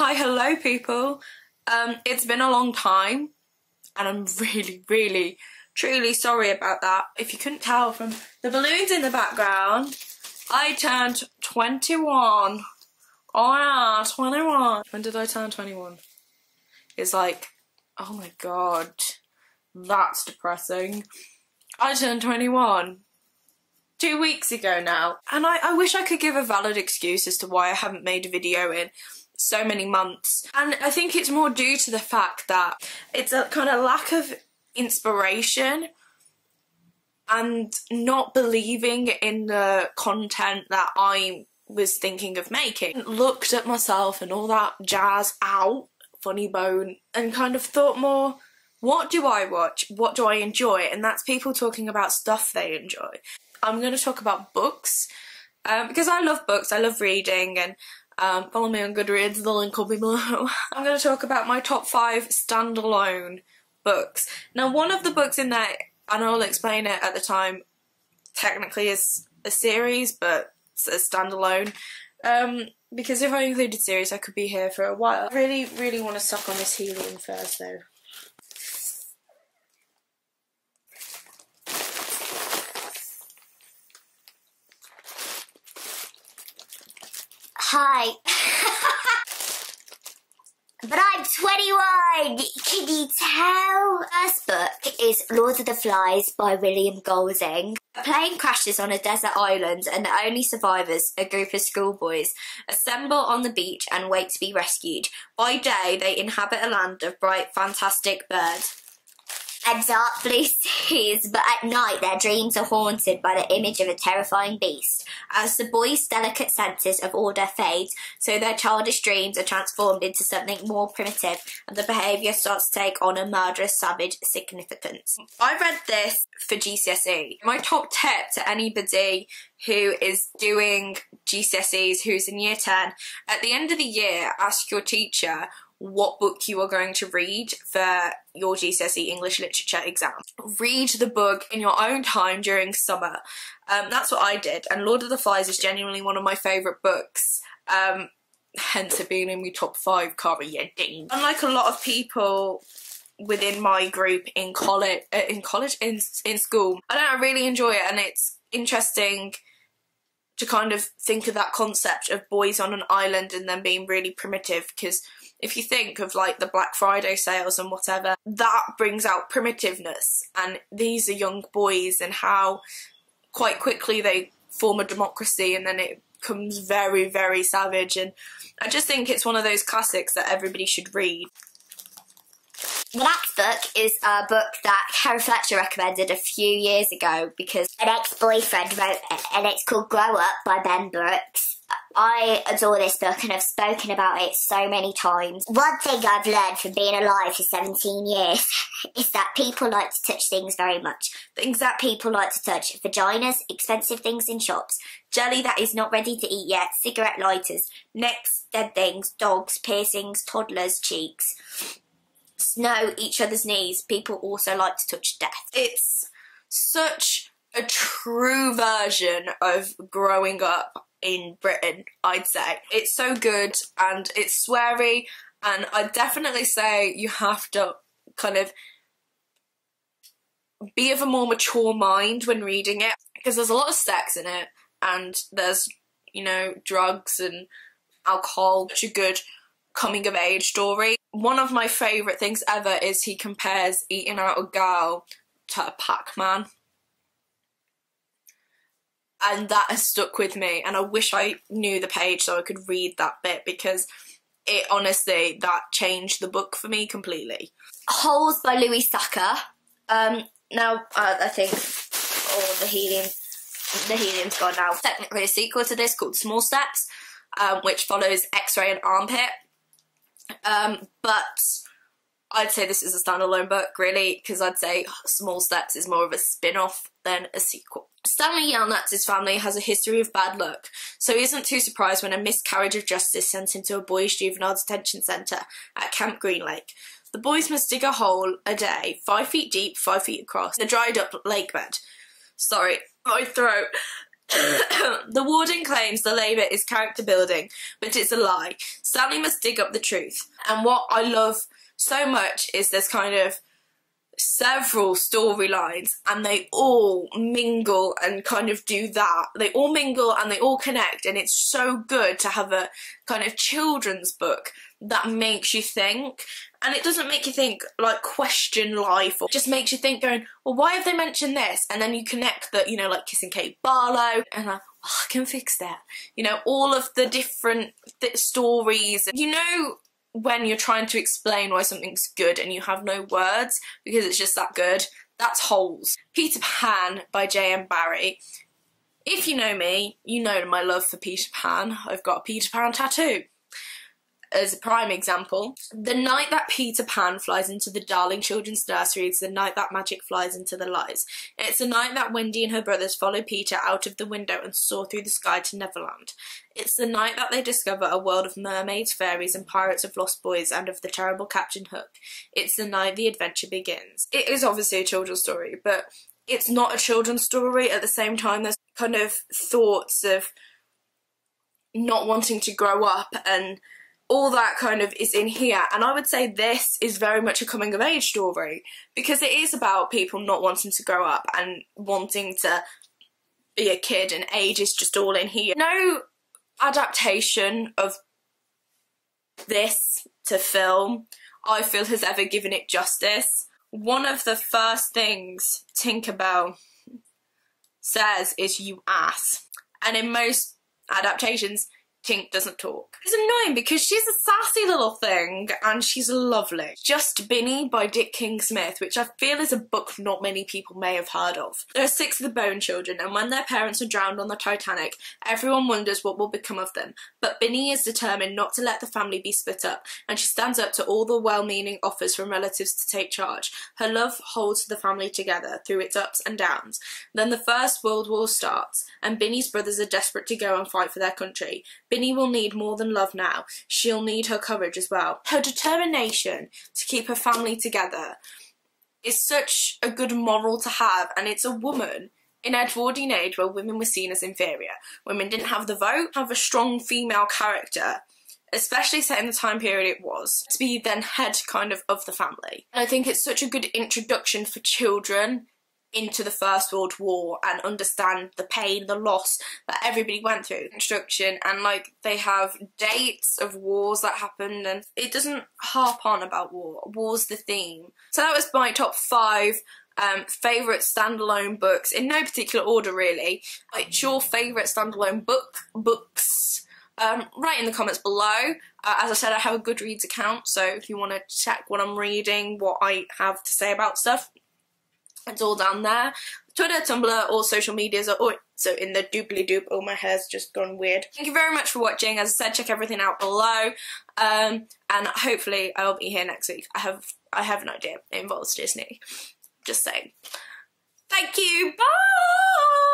Hi, hello people. It's been a long time and I'm really, truly sorry about that. If you couldn't tell from the balloons in the background, I turned 21. Oh yeah, 21. When did I turn 21? It's like, oh my god, that's depressing. I turned 21 2 weeks ago now, and I wish I could give a valid excuse as to why I haven't made a video in so many months. And I think it's more due to the fact that it's a kind of lack of inspiration and not believing in the content that I was thinking of making. Looked at myself and all that jazz out, funny bone, and kind of thought more, what do I watch? What do I enjoy? And that's people talking about stuff they enjoy. I'm going to talk about books because I love books, I love reading, and follow me on Goodreads, the link will be below. I'm going to talk about my top 5 standalone books. Now, one of the books in there, and I'll explain it at the time, technically is a series, but it's a standalone. Because if I included series, I could be here for a while. I really want to suck on this helium first, though. Hi. But I'm 21, can you tell? First book is Lord of the Flies by William Golding. A plane crashes on a desert island and the only survivors, a group of schoolboys, assemble on the beach and wait to be rescued. By day, they inhabit a land of bright, fantastic birds and dark blue seas, but at night their dreams are haunted by the image of a terrifying beast. As the boys' delicate senses of order fades, so their childish dreams are transformed into something more primitive, and the behaviour starts to take on a murderous, savage significance. I read this for GCSE. My top tip to anybody who is doing GCSEs, who's in year 10, at the end of the year, ask your teacher what book you are going to read for your GCSE English Literature exam. Read the book in your own time during summer. That's what I did, and Lord of the Flies is genuinely one of my favourite books, hence it being in my top 5 ding. Unlike a lot of people within my group in school, I really enjoy it, and it's interesting to kind of think of that concept of boys on an island and them being really primitive, because if you think of like the Black Friday sales and whatever, that brings out primitiveness, and these are young boys and how quite quickly they form a democracy and then it becomes very savage, and I just think it's one of those classics that everybody should read. The next book is a book that Carrie Fletcher recommended a few years ago because an ex-boyfriend wrote it, and it's called Grow Up by Ben Brooks. I adore this book and I've spoken about it so many times. One thing I've learned from being alive for 17 years is that people like to touch things very much. Things that people like to touch: vaginas, expensive things in shops, jelly that is not ready to eat yet, cigarette lighters, necks, dead things, dogs, piercings, toddlers' cheeks, snow, each other's knees. People also like to touch death. It's such a true version of growing up in Britain, I'd say. It's so good and it's sweary, and I'd definitely say you have to kind of be of a more mature mind when reading it, because there's a lot of sex in it and there's, you know, drugs and alcohol. It's a good coming of age story. One of my favourite things ever is he compares eating out a girl to a Pac-Man. And that has stuck with me, and I wish I knew the page so I could read that bit, because it honestly, that changed the book for me completely. Holes by Louis Sucker. Now, I think the helium's gone now. Technically a sequel to this called Small Steps, which follows X-Ray and Armpit. But I'd say this is a standalone book, really, because I'd say Small Steps is more of a spin-off than a sequel. Stanley Yelnatz's family has a history of bad luck, so he isn't too surprised when a miscarriage of justice sends him to a boys' juvenile detention centre at Camp Green Lake. The boys must dig a hole a day, 5 feet deep, 5 feet across, in a dried up lake bed. Sorry, my throat. The warden claims the labour is character building, but it's a lie. Stanley must dig up the truth. And what I love so much is there's kind of several storylines and they all mingle and kind of do that. They all mingle and they all connect, and it's so good to have a kind of children's book that makes you think. And it doesn't make you think, like, question life, or just makes you think going, well, why have they mentioned this? And then you connect that, you know, like Kissing Kate Barlow, and like, well, I can fix that. You know, all of the different stories. You know, when you're trying to explain why something's good and you have no words because it's just that good, that's Holes. Peter Pan by J.M. Barrie. If you know me, you know my love for Peter Pan. I've got a Peter Pan tattoo. As a prime example, the night that Peter Pan flies into the Darling Children's Nursery is the night that magic flies into the lies. It's the night that Wendy and her brothers follow Peter out of the window and soar through the sky to Neverland. It's the night that they discover a world of mermaids, fairies and pirates of lost boys and of the terrible Captain Hook. It's the night the adventure begins. It is obviously a children's story, but it's not a children's story. At the same time, there's kind of thoughts of not wanting to grow up, and all that kind of is in here. And I would say this is very much a coming of age story, because it is about people not wanting to grow up and wanting to be a kid, and age is just all in here. No adaptation of this to film, I feel, has ever given it justice. One of the first things Tinkerbell says is, "you ass." And in most adaptations, Tink doesn't talk. It's annoying because she's a sassy little thing and she's lovely. Just Binny by Dick King-Smith, which I feel is a book not many people may have heard of. There are 6 of the Bone Children, and when their parents are drowned on the Titanic, everyone wonders what will become of them. But Binny is determined not to let the family be split up, and she stands up to all the well-meaning offers from relatives to take charge. Her love holds the family together through its ups and downs. Then the First World War starts, and Binny's brothers are desperate to go and fight for their country. Binny will need more than love now. She'll need her courage as well. Her determination to keep her family together is such a good moral to have, and it's a woman in Edwardian age where women were seen as inferior. Women didn't have the vote, have a strong female character, especially set in the time period it was, to be then head kind of the family. And I think it's such a good introduction for children into the First World War and understand the pain, the loss that everybody went through. Instruction, and like they have dates of wars that happened, and it doesn't harp on about war. War's the theme. So that was my top 5 favourite standalone books, in no particular order really. What's your favourite standalone books? Write in the comments below. As I said, I have a Goodreads account, so if you want to check what I'm reading, what I have to say about stuff, it's all down there. Twitter, Tumblr, all social medias are so in the doobly-doop. Oh, my hair's just gone weird. Thank you very much for watching. As I said, check everything out below. And hopefully I'll be here next week. I have an idea. It involves Disney. Just saying. Thank you. Bye!